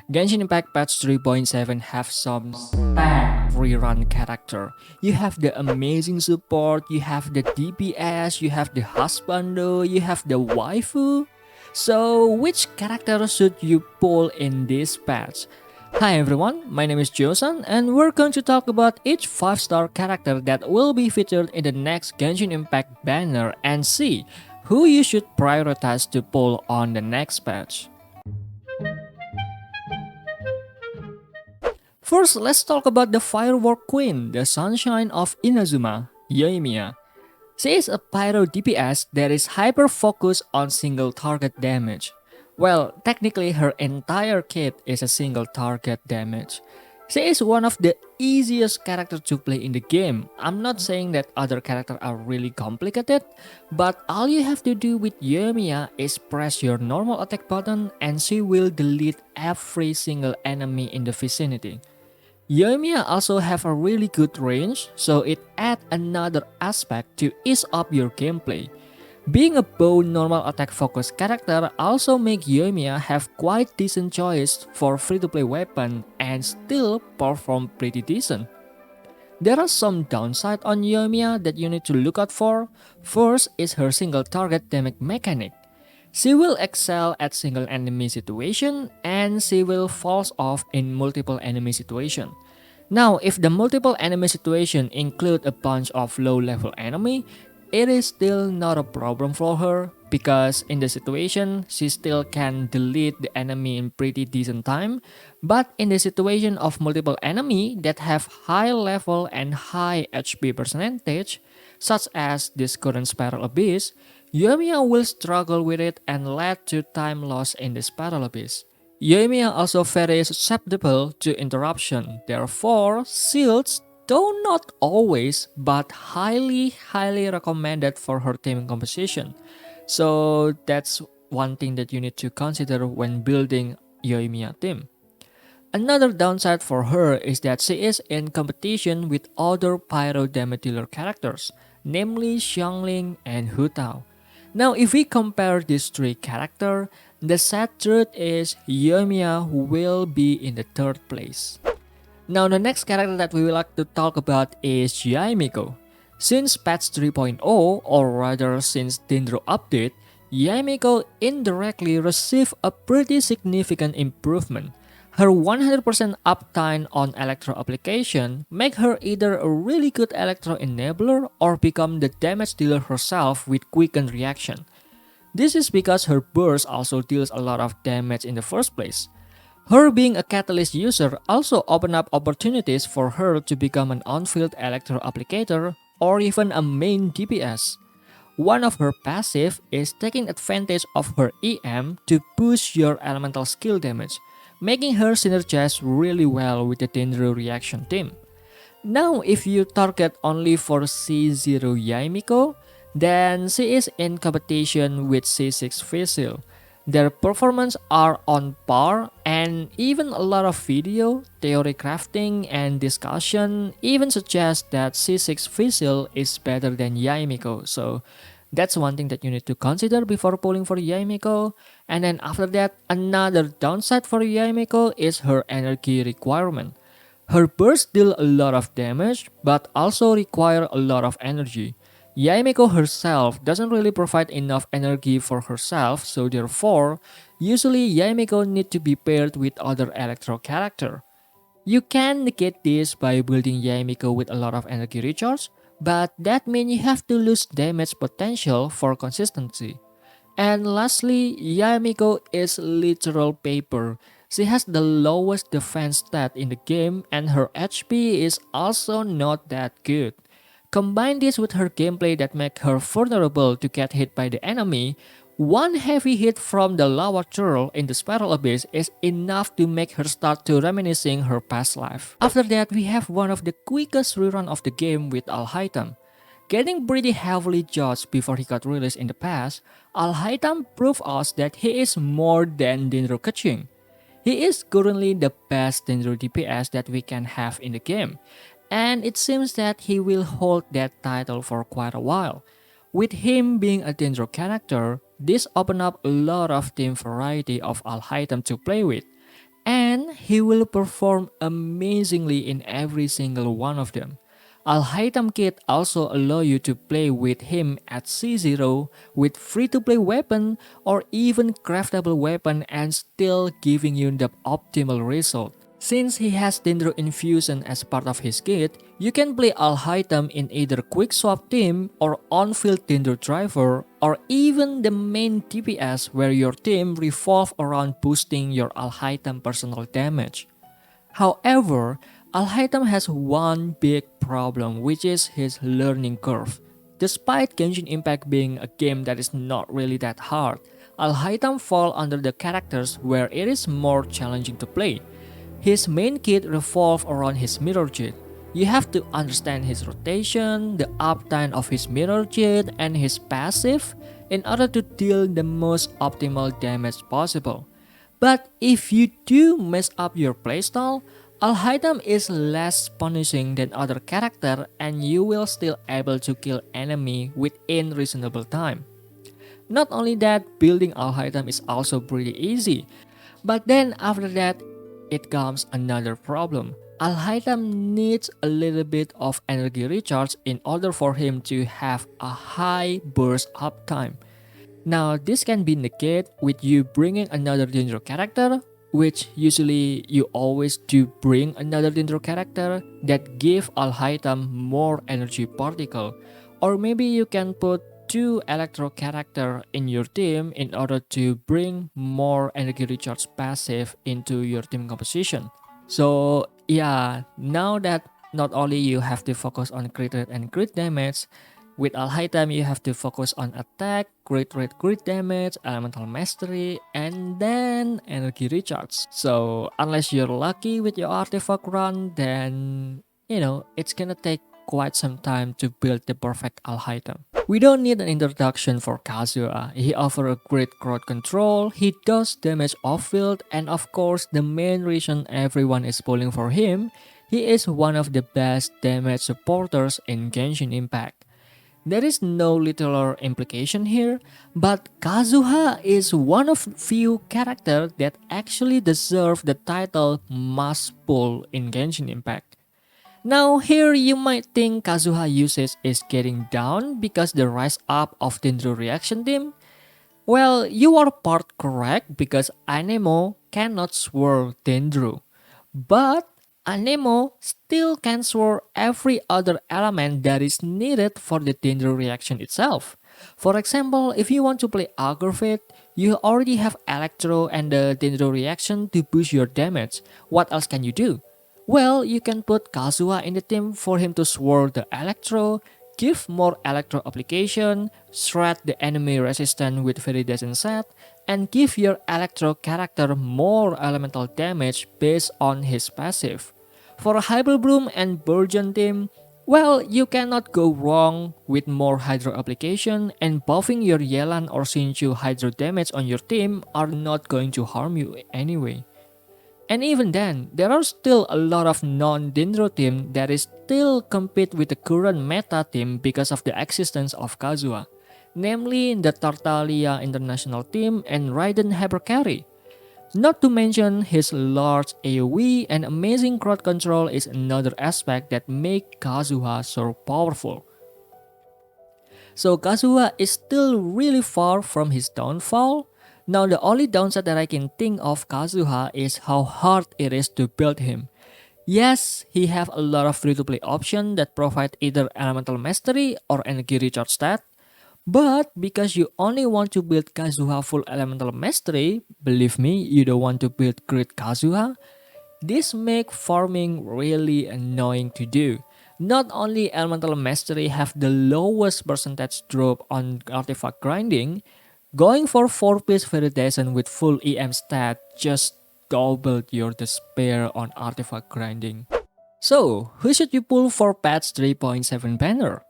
Genshin Impact Patch 3.7 have some stacked rerun character. You have the amazing support, you have the DPS, you have the husbando, you have the waifu. So which character should you pull in this patch? Hi everyone, my name is JyoSan and we're going to talk about each 5-star character that will be featured in the next Genshin Impact banner and see who you should prioritize to pull on the next patch. First, let's talk about the Firework Queen, the Sunshine of Inazuma, Yoimiya. She is a pyro DPS that is hyper-focused on single target damage. Well, technically her entire kit is a single target damage. She is one of the easiest characters to play in the game. I'm not saying that other characters are really complicated, but all you have to do with Yoimiya is press your normal attack button and she will delete every single enemy in the vicinity. Yoimiya also have a really good range, so it adds another aspect to ease up your gameplay. Being a bow normal attack focused character also make Yoimiya have quite decent choice for free-to-play weapon and still perform pretty decent. There are some downside on Yoimiya that you need to look out for. First is her single target damage mechanic. She will excel at single enemy situation and she will falls off in multiple enemy situation. Now, if the multiple enemy situation include a bunch of low level enemy, it is still not a problem for her because in the situation she still can delete the enemy in pretty decent time, but in the situation of multiple enemy that have high level and high HP percentage, such as this current Spiral Abyss, Yoimiya will struggle with it and lead to time loss in the Spiral Abyss. Yoimiya also very susceptible to interruption, therefore shields, though not always, but highly recommended for her team composition. So that's one thing that you need to consider when building Yoimiya team. Another downside for her is that she is in competition with other pyro damage dealer characters, namely Xiangling and Hu Tao. Now if we compare these three characters, the sad truth is Yoimiya will be in the third place. Now the next character that we would like to talk about is YAE MIKO. Since patch 3.0, or rather since Dendro update, YAE MIKO indirectly received a pretty significant improvement. Her 100% uptime on Electro application make her either a really good Electro enabler or become the damage dealer herself with quickened reaction. This is because her burst also deals a lot of damage in the first place. Her being a Catalyst user also open up opportunities for her to become an on-field Electro applicator or even a main DPS. One of her passive is taking advantage of her EM to push your elemental skill damage, making her synergize really well with the Dendro reaction team. Now if you target only for C0 YAE MIKO, then she is in competition with C6 Fizzle. Their performance are on par and even a lot of video, theory crafting and discussion even suggest that C6 Fizzle is better than YAE MIKO. So that's one thing that you need to consider before pulling for YAE MIKO. And then after that, another downside for YAE MIKO is her energy requirement. Her burst deal a lot of damage but also require a lot of energy. YAE MIKO herself doesn't really provide enough energy for herself, so therefore, usually YAE MIKO need to be paired with other Electro character. You can negate this by building YAE MIKO with a lot of energy recharge, but that means you have to lose damage potential for consistency. And lastly, YAE MIKO is literal paper. She has the lowest defense stat in the game and her HP is also not that good. Combine this with her gameplay that make her vulnerable to get hit by the enemy, one heavy hit from the lava turtle in the Spiral Abyss is enough to make her start to reminiscing her past life. After that, we have one of the quickest rerun of the game with Alhaitam. Getting pretty heavily judged before he got released in the past, Alhaitam proved us that he is more than Dendro Kaching. He is currently the best Dendro DPS that we can have in the game, and it seems that he will hold that title for quite a while. With him being a Dendro character, this opened up a lot of team variety of Alhaitam to play with. and he will perform amazingly in every single one of them. Alhaitam Kit also allow you to play with him at C0 with free-to-play weapon or even craftable weapon and still giving you the optimal result. Since he has Dendro Infusion as part of his kit, you can play Alhaitam in either Quick Swap team or on-field Dendro driver or even the main DPS where your team revolve around boosting your Alhaitam personal damage. However, Alhaitam has one big problem, which is his learning curve. Despite Genshin Impact being a game that is not really that hard, Alhaitam fall under the characters where it is more challenging to play. His main kit revolves around his mirror jet. You have to understand his rotation, the uptime of his mirror jet, and his passive in order to deal the most optimal damage possible. But if you do mess up your playstyle, Alhaitam is less punishing than other character and you will still able to kill enemy within reasonable time. Not only that, building Alhaitam is also pretty easy. But then after that, it comes another problem. Alhaitam needs a little bit of energy recharge in order for him to have a high burst uptime. Now this can be negated with you bringing another Dendro character, which usually you always do bring another Dendro character that give Alhaitam more energy particle. Or maybe you can put two Electro character in your team in order to bring more energy recharge passive into your team composition. So yeah, now that not only you have to focus on crit rate and crit damage, with Alhaitam you have to focus on attack, crit rate, crit damage, elemental mastery, and then energy recharge. So unless you're lucky with your artifact run, then it's gonna take quite some time to build the perfect Alhaitam. We don't need an introduction for Kazuha. He offers a great crowd control, he does damage off-field, and of course the main reason everyone is pulling for him, he is one of the best damage supporters in Genshin Impact. There is no literal implication here, but Kazuha is one of few characters that actually deserve the title must pull in Genshin Impact. Now here you might think Kazuha usage is getting down because the rise up of Dendro reaction team. Well, you are part correct because Anemo cannot swirl Dendro. But Anemo still can swirl every other element that is needed for the Dendro reaction itself. For example, if you want to play Aggravate, you already have Electro and the Dendro reaction to boost your damage. What else can you do? Well, you can put Kazuha in the team for him to swirl the Electro, give more Electro application, shred the enemy resistance with Viridescent set, and give your Electro character more elemental damage based on his passive. For a Hyper Bloom and Burgeon team, well, you cannot go wrong with more Hydro application, and buffing your Yelan or Xingqiu Hydro damage on your team are not going to harm you anyway. And even then, there are still a lot of non-Dendro team that is still compete with the current meta team because of the existence of Kazuha, namely the Tartaglia International team and Raiden Hyper Carry. Not to mention his large AoE and amazing crowd control is another aspect that make Kazuha so powerful. So Kazuha is still really far from his downfall. Now the only downside that I can think of Kazuha is how hard it is to build him. Yes, he have a lot of free-to-play options that provide either elemental mastery or energy recharge stat, but because you only want to build Kazuha full elemental mastery, believe me, you don't want to build great Kazuha, this make farming really annoying to do. Not only elemental mastery have the lowest percentage drop on artifact grinding, going for 4-piece Viridescent with full EM stat just doubled your despair on artifact grinding. So, who should you pull for patch 3.7 banner?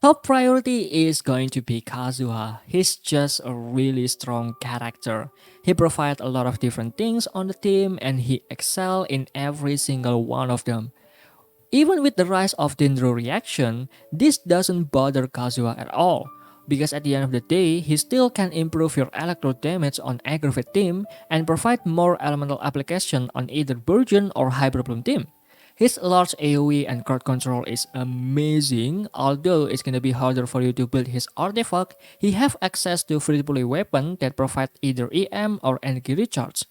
Top priority is going to be Kazuha. He's just a really strong character. He provides a lot of different things on the team and he excels in every single one of them. Even with the rise of Dendro reaction, this doesn't bother Kazuha at all. because at the end of the day, he still can improve your electro damage on aggravate team and provide more elemental application on either Burgeon or Hyperbloom team. His large AoE and crowd control is amazing, although it's gonna be harder for you to build his artifact. He have access to free-to-play weapon that provide either EM or energy recharge.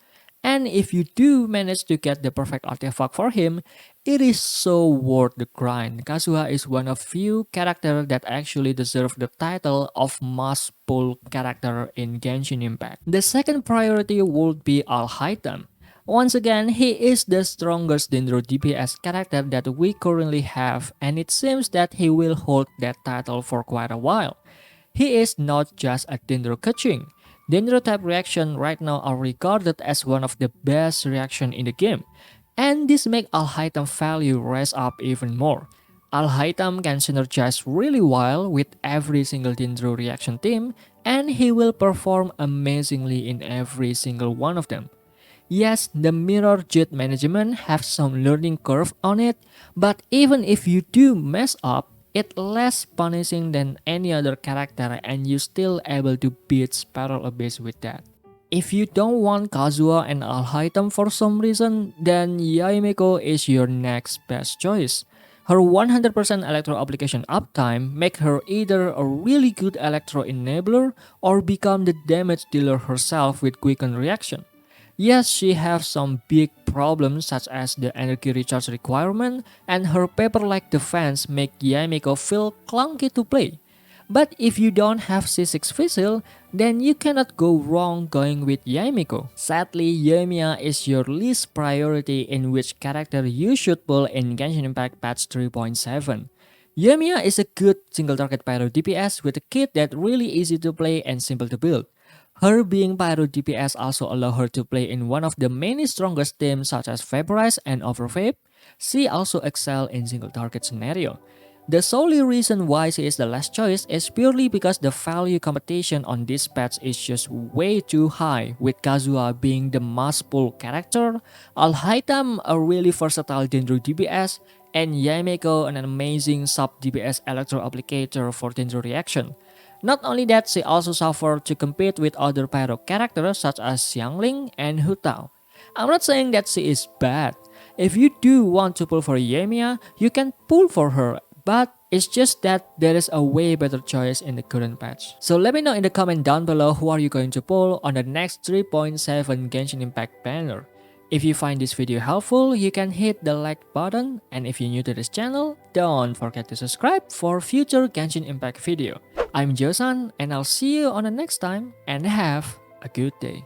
And if you do manage to get the perfect artifact for him, it is so worth the grind. Kazuha is one of few characters that actually deserve the title of most pull character in Genshin Impact. The second priority would be Alhaitam. Once again, he is the strongest Dendro DPS character that we currently have, and it seems that he will hold that title for quite a while. He is not just a Dendro Kaching. Dendro type reaction right now are regarded as one of the best reaction in the game, and this makes Alhaitam value rise up even more. Alhaitam can synergize really well with every single Dendro reaction team, and he will perform amazingly in every single one of them. Yes, the mirror jet management have some learning curve on it, but even if you do mess up, it's less punishing than any other character and you still able to beat Spiral Abyss with that. If you don't want Kazuha and Alhaitam for some reason, then YAE MIKO is your next best choice. Her 100% electro application uptime make her either a really good electro enabler or become the damage dealer herself with quicken reaction. Yes, she has some big problems such as the energy recharge requirement and her paper-like defense make YAE MIKO feel clunky to play. But if you don't have C6 Fissile, then you cannot go wrong going with YAE MIKO. Sadly, Yoimiya is your least priority in which character you should pull in Genshin Impact patch 3.7. Yoimiya is a good single target pyro DPS with a kit that really easy to play and simple to build. Her being pyro DPS also allow her to play in one of the many strongest teams such as Vaporize and Overvape. She also excel in single target scenario. The solely reason why she is the last choice is purely because the value competition on this patch is just way too high, with Kazuha being the must pull character, Alhaitam a really versatile Dendro DPS, and YAE MIKO an amazing sub DPS electro applicator for Dendro reaction. Not only that, she also suffered to compete with other pyro characters such as Xiangling and Hu Tao. I'm not saying that she is bad. If you do want to pull for Yoimiya, you can pull for her, but it's just that there is a way better choice in the current patch. So let me know in the comment down below who are you going to pull on the next 3.7 Genshin Impact banner. If you find this video helpful, you can hit the like button, and if you're new to this channel, don't forget to subscribe for future Genshin Impact video. I'm JyoSan, and I'll see you on the next time, and have a good day.